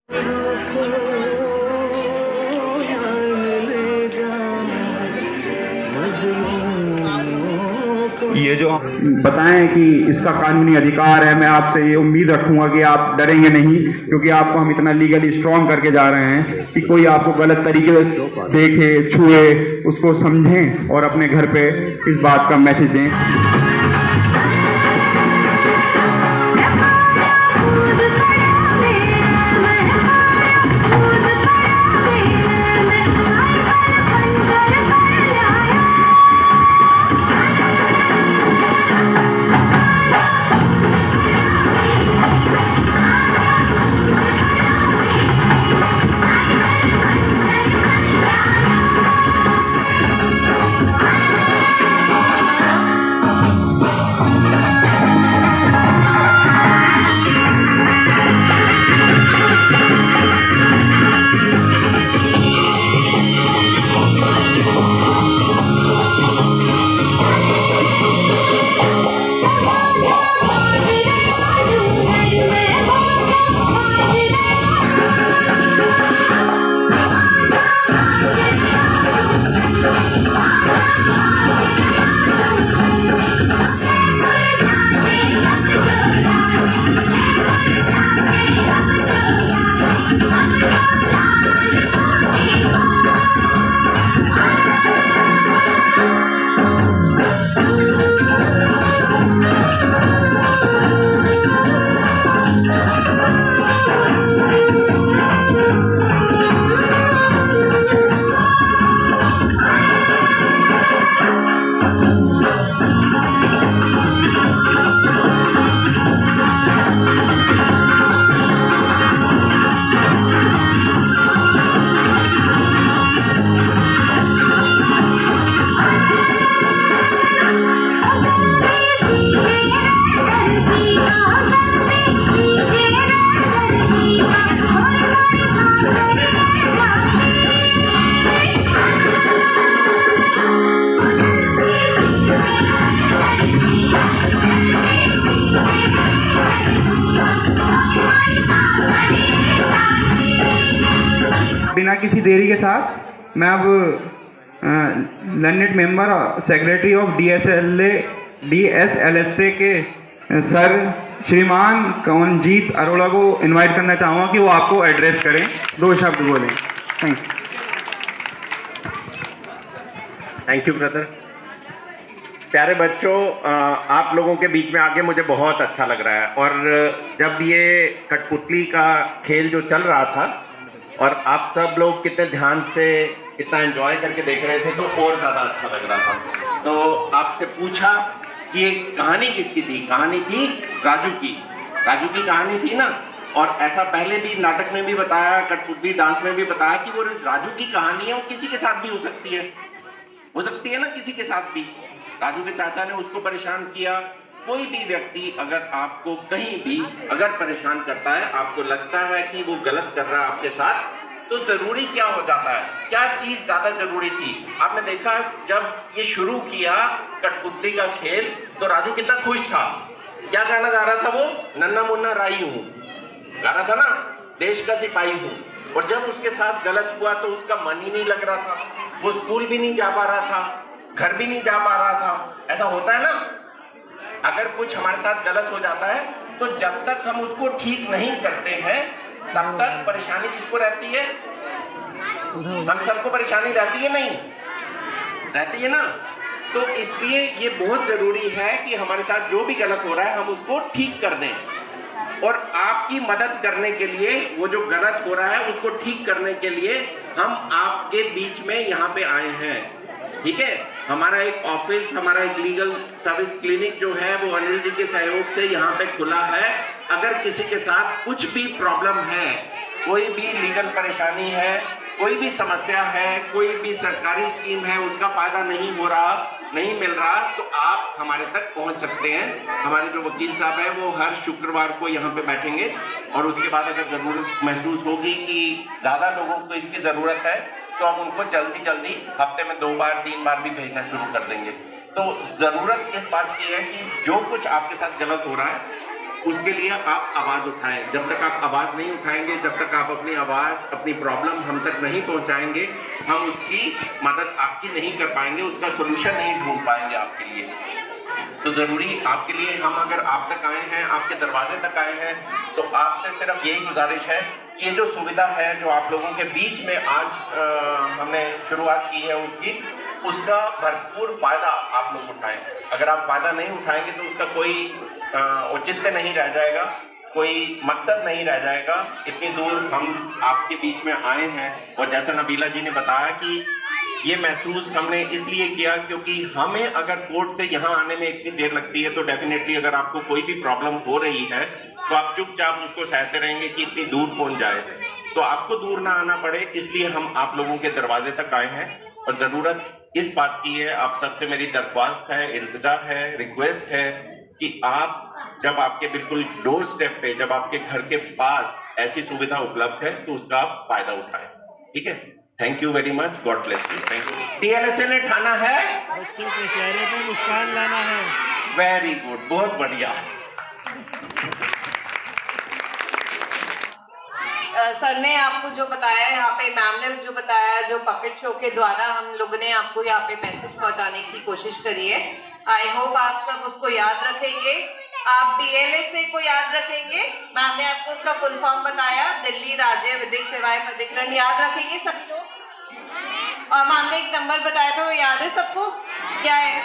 ये जो बताएं कि इसका कानूनी अधिकार है, मैं आपसे ये उम्मीद रखूंगा कि आप डरेंगे नहीं, क्योंकि आपको हम इतना लीगली स्ट्रॉन्ग करके जा रहे हैं कि कोई आपको गलत तरीके से देखे, छुए, उसको समझें और अपने घर पे इस बात का मैसेज दें। बिना किसी देरी के साथ मैं अब learned member secretary of DSLSA के सर श्रीमान कवनजीत अरोड़ा को इनवाइट करना चाहूँगा कि वो आपको एड्रेस करें, 2 शब्द बोलें। Thank you brother. प्यारे बच्चों, आप लोगों के बीच में आके मुझे बहुत अच्छा लग रहा है। और जब ये कठपुतली का खेल जो चल रहा था और आप सब लोग कितने ध्यान से कितना एंजॉय करके देख रहे थे, तो और ज़्यादा अच्छा लग रहा था। तो आपसे पूछा कि ये कहानी किसकी थी? कहानी थी राजू की। राजू की कहानी थी ना। और ऐसा पहले भी नाटक में भी बताया, कठपुतली डांस में भी बताया कि वो राजू की कहानी है, वो किसी के साथ भी हो सकती है। हो सकती है ना, किसी के साथ भी। राजू के चाचा ने उसको परेशान किया। कोई भी व्यक्ति अगर आपको कहीं भी अगर परेशान करता है, आपको लगता है कि वो गलत कर रहा है आपके साथ, तो जरूरी क्या हो जाता है? क्या चीज ज्यादा जरूरी थी? आपने देखा जब ये शुरू किया कठपुतली का खेल, तो राजू कितना खुश था। क्या गाना गा रहा था वो? नन्ना मुन्ना राई हूँ गा रहा था ना, देश का सिपाही हूँ। और जब उसके साथ गलत हुआ तो उसका मन ही नहीं लग रहा था, वो स्कूल भी नहीं जा पा रहा था, घर भी नहीं जा पा रहा था। ऐसा होता है ना, अगर कुछ हमारे साथ गलत हो जाता है तो जब तक हम उसको ठीक नहीं करते हैं तब तक परेशानी किसको रहती है? हम सबको परेशानी रहती है, नहीं रहती है ना। तो इसलिए ये बहुत जरूरी है कि हमारे साथ जो भी गलत हो रहा है हम उसको ठीक कर दें। और आपकी मदद करने के लिए, वो जो गलत हो रहा है उसको ठीक करने के लिए हम आपके बीच में यहाँ पे आए हैं। ठीक है, हमारा एक ऑफिस, हमारा एक लीगल सर्विस क्लिनिक जो है वो अनिल जी के सहयोग से यहाँ पे खुला है। अगर किसी के साथ कुछ भी प्रॉब्लम है, कोई भी लीगल परेशानी है, कोई भी समस्या है, कोई भी सरकारी स्कीम है उसका फायदा नहीं हो रहा, नहीं मिल रहा, तो आप हमारे तक पहुंच सकते हैं। हमारे जो वकील साहब हैं वो हर शुक्रवार को यहाँ पे बैठेंगे और उसके बाद अगर ज़रूरत महसूस होगी कि ज़्यादा लोगों को इसकी ज़रूरत है तो हम उनको जल्दी जल्दी हफ्ते में 2 बार 3 बार भी भेजना शुरू कर देंगे। तो ज़रूरत इस बात की है कि जो कुछ आपके साथ गलत हो रहा है उसके लिए आप आवाज़ उठाएं। जब तक आप आवाज़ नहीं उठाएंगे, जब तक आप अपनी आवाज़, अपनी प्रॉब्लम हम तक नहीं पहुंचाएंगे, हम उसकी मदद आपकी नहीं कर पाएंगे, उसका सोल्यूशन नहीं ढूंढ पाएंगे आपके लिए। तो ज़रूरी आपके लिए, हम अगर आप तक आए हैं, आपके दरवाजे तक आए हैं, तो आपसे सिर्फ यही गुजारिश है कि ये जो सुविधा है जो आप लोगों के बीच में आज हमने शुरुआत की है उसका भरपूर फायदा आप लोग उठाएं। अगर आप फायदा नहीं उठाएंगे तो उसका कोई औचित्य नहीं रह जाएगा, कोई मकसद नहीं रह जाएगा। इतनी दूर हम आपके बीच में आए हैं और जैसा नबीला जी ने बताया कि ये महसूस हमने इसलिए किया क्योंकि हमें अगर कोर्ट से यहाँ आने में इतनी देर लगती है तो डेफिनेटली अगर आपको कोई भी प्रॉब्लम हो रही है तो आप चुपचाप उसको सहते रहेंगे कि इतनी दूर पहुँच जाए। तो आपको दूर ना आना पड़े, इसलिए हम आप लोगों के दरवाजे तक आए हैं। और ज़रूरत इस बात की है, आप सबसे मेरी दरख्वास्त है, इल्तिजा है, रिक्वेस्ट है कि आप जब आपके बिल्कुल डोर स्टेप पे, जब आपके घर के पास ऐसी सुविधा उपलब्ध है तो उसका आप फायदा उठाएं। ठीक है, thank you very much, God bless you, thank you. TLSA ने ठाना है बच्चों के चेहरे पे मुस्कान लाना है। वेरी गुड, बहुत बढ़िया। सर ने आपको जो बताया, यहाँ पे मैम ने जो बताया, जो पपेट शो के द्वारा हम लोगों ने आपको यहाँ पे मैसेज पहुँचाने की कोशिश करी है। आई होप आप सब उसको याद रखेंगे, आप डीएलएसए को याद रखेंगे। मैम ने आपको उसका फुल फॉर्म बताया, दिल्ली राज्य विधिक सेवाएं प्राधिकरण, याद रखेंगे सभी लोग। और मैम ने एक नंबर बताया था, वो याद है सबको? क्या है?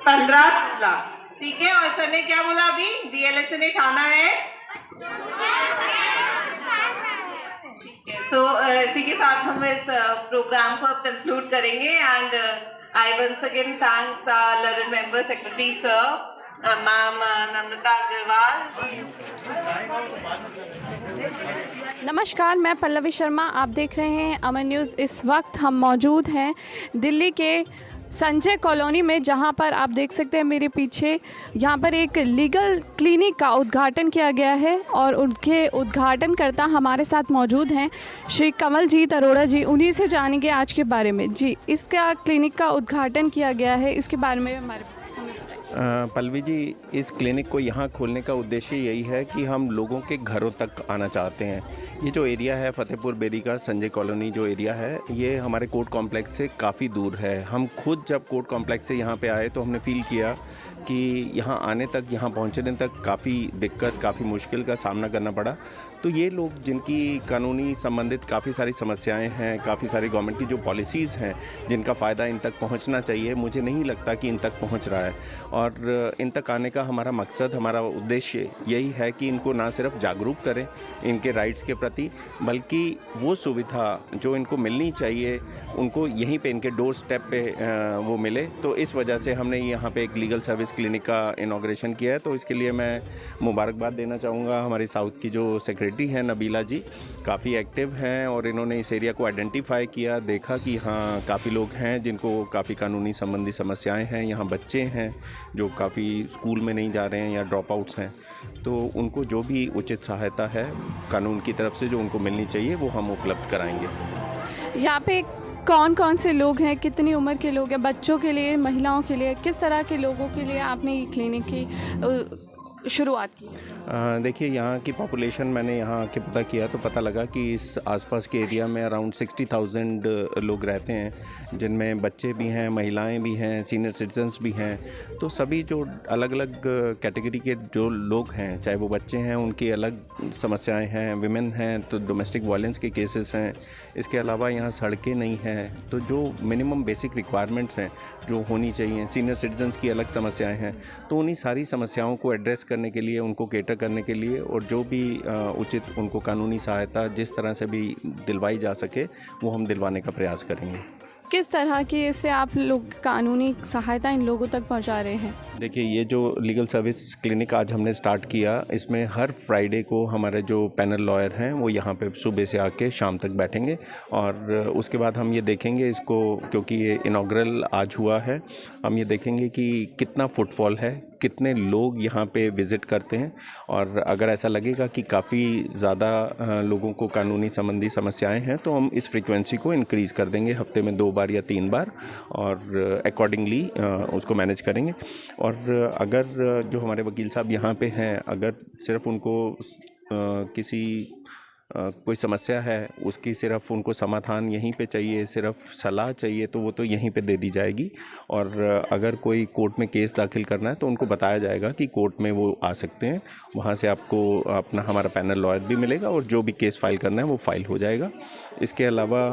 15 लाख। ठीक है, और सर ने क्या बोला अभी? डीएलएसए ने ठाना है। तो इसी के साथ हम इस प्रोग्राम को अब कंक्लूड करेंगे। And I once again thanks learned member secretary sir, ma'am Namrata Agarwal. नमस्कार, मैं पल्लवी शर्मा, आप देख रहे हैं अमन न्यूज़। इस वक्त हम मौजूद हैं दिल्ली के संजय कॉलोनी में, जहां पर आप देख सकते हैं मेरे पीछे, यहां पर एक लीगल क्लिनिक का उद्घाटन किया गया है और उनके उद्घाटनकर्ता हमारे साथ मौजूद हैं श्री कमलजीत अरोड़ा जी। उन्हीं से जानेंगे आज के बारे में। जी, इसका क्लिनिक का उद्घाटन किया गया है, इसके बारे में हमारे पल्लवी जी, इस क्लिनिक को यहाँ खोलने का उद्देश्य यही है कि हम लोगों के घरों तक आना चाहते हैं। ये जो एरिया है फतेहपुर बेरी का संजय कॉलोनी जो एरिया है, ये हमारे कोर्ट कॉम्प्लेक्स से काफ़ी दूर है। हम खुद जब कोर्ट कॉम्प्लेक्स से यहाँ पे आए तो हमने फील किया कि यहाँ आने तक, यहाँ पहुँचने तक काफ़ी दिक्कत, काफ़ी मुश्किल का सामना करना पड़ा। तो ये लोग जिनकी कानूनी संबंधित काफ़ी सारी समस्याएं हैं, काफ़ी सारी गवर्नमेंट की जो पॉलिसीज़ हैं जिनका फ़ायदा इन तक पहुंचना चाहिए, मुझे नहीं लगता कि इन तक पहुंच रहा है। और इन तक आने का हमारा मकसद, हमारा उद्देश्य यही है कि इनको ना सिर्फ जागरूक करें इनके राइट्स के प्रति, बल्कि वो सुविधा जो इनको मिलनी चाहिए उनको यहीं पे इनके डोर स्टेप पे वो मिले। तो इस वजह से हमने यहाँ पे एक लीगल सर्विस क्लिनिक का इनॉग्रेशन किया है। तो इसके लिए मैं मुबारकबाद देना चाहूँगा हमारी साउथ की जो सेक्रेटरी हैं नबीला जी, काफ़ी एक्टिव हैं और इन्होंने इस एरिया को आइडेंटिफाई किया, देखा कि हाँ काफ़ी लोग हैं जिनको काफ़ी कानूनी संबंधी समस्याएं हैं। यहाँ बच्चे हैं जो काफ़ी स्कूल में नहीं जा रहे हैं या ड्रॉप आउट्स हैं, तो उनको जो भी उचित सहायता है कानून की तरफ से जो उनको मिलनी चाहिए वो हम उपलब्ध कराएंगे। यहाँ पे कौन कौन से लोग हैं, कितनी उम्र के लोग हैं, बच्चों के लिए, महिलाओं के लिए, किस तरह के लोगों के लिए आपने ये क्लिनिक की शुरुआत की? देखिए, यहाँ की पॉपुलेशन मैंने यहाँ आके पता किया तो पता लगा कि इस आसपास के एरिया में अराउंड 60,000 लोग रहते हैं, जिनमें बच्चे भी हैं, महिलाएं भी हैं, सीनियर सिटीजन्स भी हैं। तो सभी जो अलग अलग कैटेगरी के जो लोग हैं, चाहे वो बच्चे हैं उनकी अलग समस्याएं हैं, विमेन हैं तो डोमेस्टिक वायलेंस के केसेस हैं, इसके अलावा यहाँ सड़कें नहीं हैं। तो जो मिनिमम बेसिक रिक्वायरमेंट्स हैं जो होनी चाहिए, सीनियर सिटीजन्स की अलग समस्याएँ हैं, तो उन्हीं सारी समस्याओं को एड्रेस करने के लिए, उनको केटर करने के लिए और जो भी उचित उनको कानूनी सहायता जिस तरह से भी दिलवाई जा सके वो हम दिलवाने का प्रयास करेंगे। किस तरह की इससे आप लोग कानूनी सहायता इन लोगों तक पहुंचा रहे हैं? देखिए, ये जो लीगल सर्विस क्लिनिक आज हमने स्टार्ट किया, इसमें हर फ्राइडे को हमारे जो पैनल लॉयर हैं वो यहाँ पे सुबह से आके शाम तक बैठेंगे और उसके बाद हम ये देखेंगे इसको, क्योंकि ये इनॉग्रल आज हुआ है, हम ये देखेंगे कि कितना फुटफॉल है, कितने लोग यहाँ पे विज़िट करते हैं। और अगर ऐसा लगेगा कि काफ़ी ज़्यादा लोगों को कानूनी संबंधी समस्याएं हैं तो हम इस फ्रीक्वेंसी को इंक्रीज़ कर देंगे, हफ्ते में 2 बार या 3 बार, और अकॉर्डिंगली उसको मैनेज करेंगे। और अगर जो हमारे वकील साहब यहाँ पे हैं, अगर सिर्फ उनको किसी कोई समस्या है, उसकी सिर्फ उनको समाधान यहीं पे चाहिए, सिर्फ सलाह चाहिए, तो वो तो यहीं पे दे दी जाएगी। और अगर कोई कोर्ट में केस दाखिल करना है तो उनको बताया जाएगा कि कोर्ट में वो आ सकते हैं, वहाँ से आपको अपना हमारा पैनल लॉयर भी मिलेगा और जो भी केस फाइल करना है वो फाइल हो जाएगा। इसके अलावा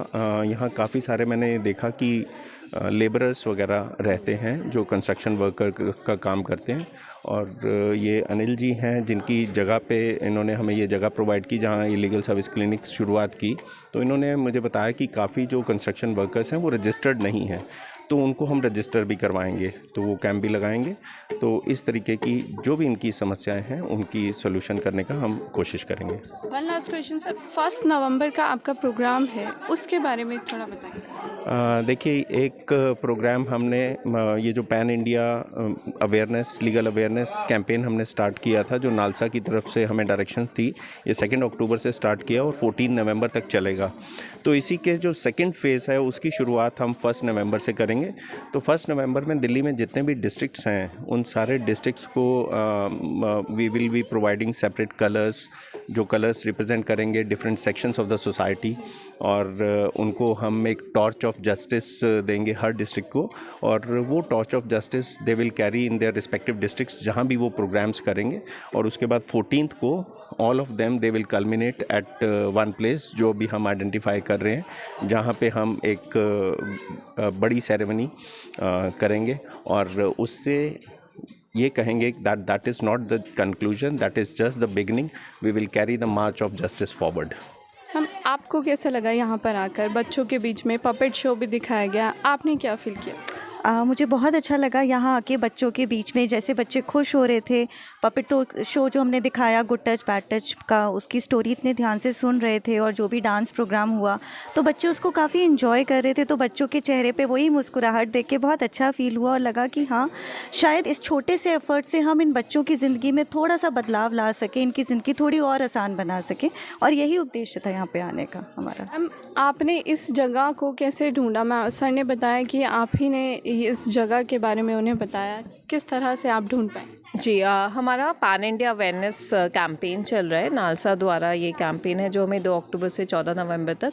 यहाँ काफ़ी सारे मैंने देखा कि लेबरर्स वगैरह रहते हैं जो कंस्ट्रक्शन वर्कर का काम करते हैं, और ये अनिल जी हैं जिनकी जगह पे इन्होंने हमें ये जगह प्रोवाइड की जहाँ ये लीगल सर्विस क्लिनिक शुरुआत की। तो इन्होंने मुझे बताया कि काफ़ी जो कंस्ट्रक्शन वर्कर्स हैं वो रजिस्टर्ड नहीं हैं, तो उनको हम रजिस्टर भी करवाएंगे, तो वो कैंप भी लगाएंगे। तो इस तरीके की जो भी इनकी समस्याएं हैं उनकी सोल्यूशन करने का हम कोशिश करेंगे। वन लास्ट क्वेश्चन सर, 1 नवंबर का आपका प्रोग्राम है, उसके बारे में थोड़ा बताइए। देखिए, एक प्रोग्राम हमने ये जो pan India awareness, legal awareness campaign हमने स्टार्ट किया था, जो नालसा की तरफ से हमें डायरेक्शन थी, ये 2 अक्टूबर से स्टार्ट किया और 14 नवंबर तक चलेगा। तो इसी के जो सेकंड फेज़ है उसकी शुरुआत हम 1 नवंबर से करेंगे। तो 1 नवंबर में दिल्ली में जितने भी डिस्ट्रिक्ट्स हैं उन सारे डिस्ट्रिक्ट्स को we will be providing separate colours, जो कलर्स रिप्रेजेंट करेंगे different sections of the society, और उनको हम एक टॉर्च ऑफ जस्टिस देंगे हर डिस्ट्रिक्ट को, और वो torch of justice they will carry in their respective districts जहाँ भी वो प्रोग्राम्स करेंगे। और उसके बाद 14th को all of them they will culminate at one place, जो भी हम आइडेंटिफाई कर रहे हैं, जहाँ पे हम एक बड़ी सेरेमनी करेंगे, और उससे ये कहेंगे that is not the conclusion, that is just the beginning, we will carry the march of justice forward. हम आपको कैसा लगा यहाँ पर आकर? बच्चों के बीच में पपेट शो भी दिखाया गया, आपने क्या फील किया? मुझे बहुत अच्छा लगा यहाँ आके बच्चों के बीच में, जैसे बच्चे खुश हो रहे थे। पपेट शो जो हमने दिखाया गुड टच बैड टच का, उसकी स्टोरी इतने ध्यान से सुन रहे थे, और जो भी डांस प्रोग्राम हुआ तो बच्चे उसको काफ़ी इन्जॉय कर रहे थे। तो बच्चों के चेहरे पे वही मुस्कुराहट देख के बहुत अच्छा फील हुआ, और लगा कि हाँ, शायद इस छोटे से एफर्ट से हम इन बच्चों की ज़िंदगी में थोड़ा सा बदलाव ला सकें, इनकी ज़िंदगी थोड़ी और आसान बना सकें, और यही उद्देश्य था यहाँ पे आने का हमारा। आपने इस जगह को कैसे ढूंढा? मैं सर ने बताया कि आप ही ने इस जगह के बारे में उन्हें बताया, किस तरह से आप ढूंढ पाए? जी, हमारा पैन इंडिया अवेयरनेस कैंपेन चल रहा है, नालसा द्वारा ये कैंपेन है जो हमें 2 अक्टूबर से 14 नवंबर तक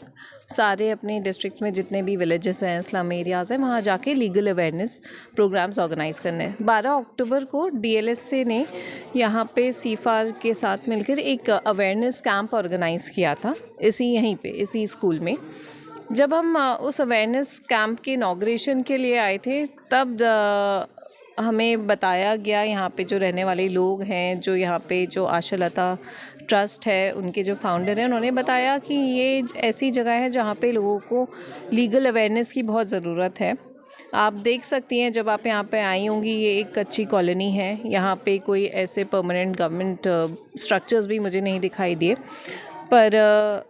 सारे अपने डिस्ट्रिक्ट्स में जितने भी विलेजेस हैं, स्लम एरियाज़ हैं, वहाँ जाके लीगल अवेयरनेस प्रोग्राम्स ऑर्गेनाइज करने हैं। 12 अक्टूबर को DLSA ने यहाँ पे सीफार के साथ मिलकर एक अवेयरनेस कैंप ऑर्गेनाइज़ किया था, यहीं पे इसी स्कूल में। जब हम उस अवेयरनेस कैंप के इनॉग्रेशन के लिए आए थे, तब हमें बताया गया, यहाँ पे जो रहने वाले लोग हैं, जो यहाँ पे जो आशालता ट्रस्ट है उनके जो फाउंडर हैं, उन्होंने बताया कि ये ऐसी जगह है जहाँ पे लोगों को लीगल अवेयरनेस की बहुत ज़रूरत है। आप देख सकती हैं, जब आप यहाँ पे आई होंगी, ये एक कच्ची कॉलोनी है, यहाँ पे कोई ऐसे परमानेंट गवर्नमेंट स्ट्रक्चर्स भी मुझे नहीं दिखाई दिए, पर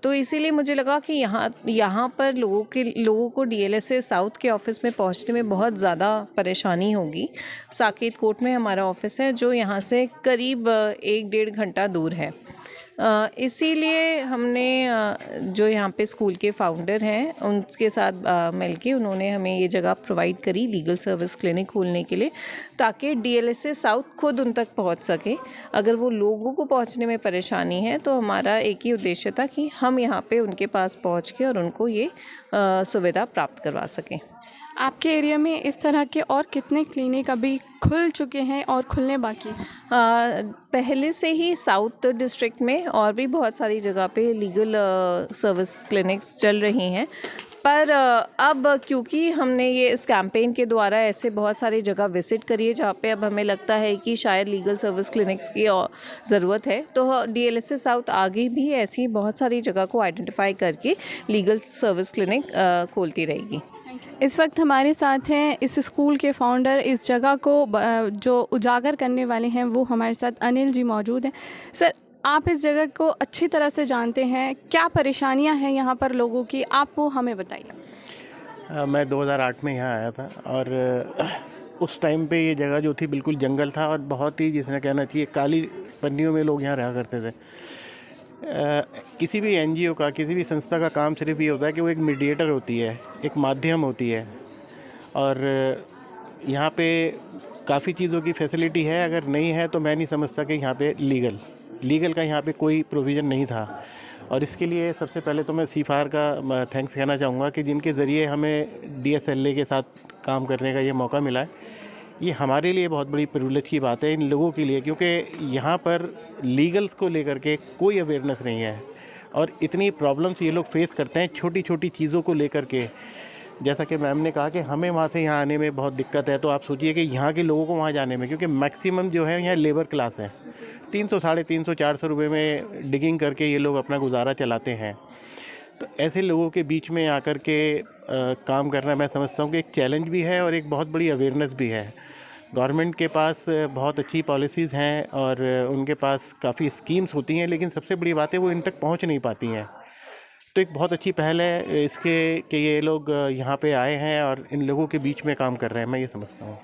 तो इसीलिए मुझे लगा कि यहाँ पर लोगों को DLSA साउथ के ऑफ़िस में पहुँचने में बहुत ज़्यादा परेशानी होगी। साकेत कोर्ट में हमारा ऑफ़िस है जो यहाँ से करीब 1-1.5 घंटा दूर है। इसीलिए हमने जो यहाँ पे स्कूल के फाउंडर हैं उनके साथ मिलके उन्होंने हमें ये जगह प्रोवाइड करी लीगल सर्विस क्लिनिक खोलने के लिए, ताकि DLSA साउथ खुद उन तक पहुँच सके। अगर वो लोगों को पहुँचने में परेशानी है तो हमारा एक ही उद्देश्य था कि हम यहाँ पे उनके पास पहुँच के और उनको ये सुविधा प्राप्त करवा सकें। आपके एरिया में इस तरह के और कितने क्लिनिक अभी खुल चुके हैं और खुलने बाकी हैं? पहले से ही साउथ डिस्ट्रिक्ट में और भी बहुत सारी जगह पे लीगल सर्विस क्लिनिक्स चल रही हैं, पर अब क्योंकि हमने ये इस कैंपेन के द्वारा ऐसे बहुत सारी जगह विज़िट करी है जहाँ पे अब हमें लगता है कि शायद लीगल सर्विस क्लिनिक्स की ज़रूरत है, तो DLSA साउथ आगे भी ऐसी बहुत सारी जगह को आइडेंटिफाई करके लीगल सर्विस क्लिनिक खोलती रहेगी। इस वक्त हमारे साथ हैं इस स्कूल के फाउंडर, इस जगह को जो उजागर करने वाले हैं, वो हमारे साथ अनिल जी मौजूद हैं। सर, आप इस जगह को अच्छी तरह से जानते हैं, क्या परेशानियां हैं यहाँ पर लोगों की, आप वो हमें बताइए। मैं 2008 में यहाँ आया था, और उस टाइम पे ये जगह जो थी बिल्कुल जंगल था, और बहुत ही, जिसने कहना चाहिए, काली पन्नियों में लोग यहाँ रहा करते थे। किसी भी एनजीओ का, किसी भी संस्था का काम सिर्फ ये होता है कि वो एक मीडिएटर होती है, एक माध्यम होती है। और यहाँ पे काफ़ी चीज़ों की फैसिलिटी है, अगर नहीं है तो मैं नहीं समझता कि यहाँ पे लीगल का यहाँ पे कोई प्रोविज़न नहीं था। और इसके लिए सबसे पहले तो मैं सीफार का थैंक्स कहना चाहूँगा कि जिनके ज़रिए हमें DSLA के साथ काम करने का ये मौका मिला है। ये हमारे लिए बहुत बड़ी प्रिविलेज की बात है इन लोगों के लिए, क्योंकि यहाँ पर लीगल्स को लेकर के कोई अवेयरनेस नहीं है और इतनी प्रॉब्लम्स ये लोग फेस करते हैं छोटी छोटी चीज़ों को लेकर के। जैसा कि मैम ने कहा कि हमें वहाँ से यहाँ आने में बहुत दिक्कत है, तो आप सोचिए कि यहाँ के लोगों को वहाँ जाने में, क्योंकि मैक्सिमम जो है यहाँ लेबर क्लास है, 300, 350, 400 रुपये में डिगिंग करके ये लोग अपना गुजारा चलाते हैं। तो ऐसे लोगों के बीच में आकर के काम करना मैं समझता हूँ कि एक चैलेंज भी है और एक बहुत बड़ी अवेयरनेस भी है। गवर्नमेंट के पास बहुत अच्छी पॉलिसीज़ हैं और उनके पास काफ़ी स्कीम्स होती हैं, लेकिन सबसे बड़ी बात है वो इन तक पहुँच नहीं पाती हैं। तो एक बहुत अच्छी पहल है इसके कि ये लोग यहाँ पे आए हैं और इन लोगों के बीच में काम कर रहे हैं, मैं ये समझता हूँ।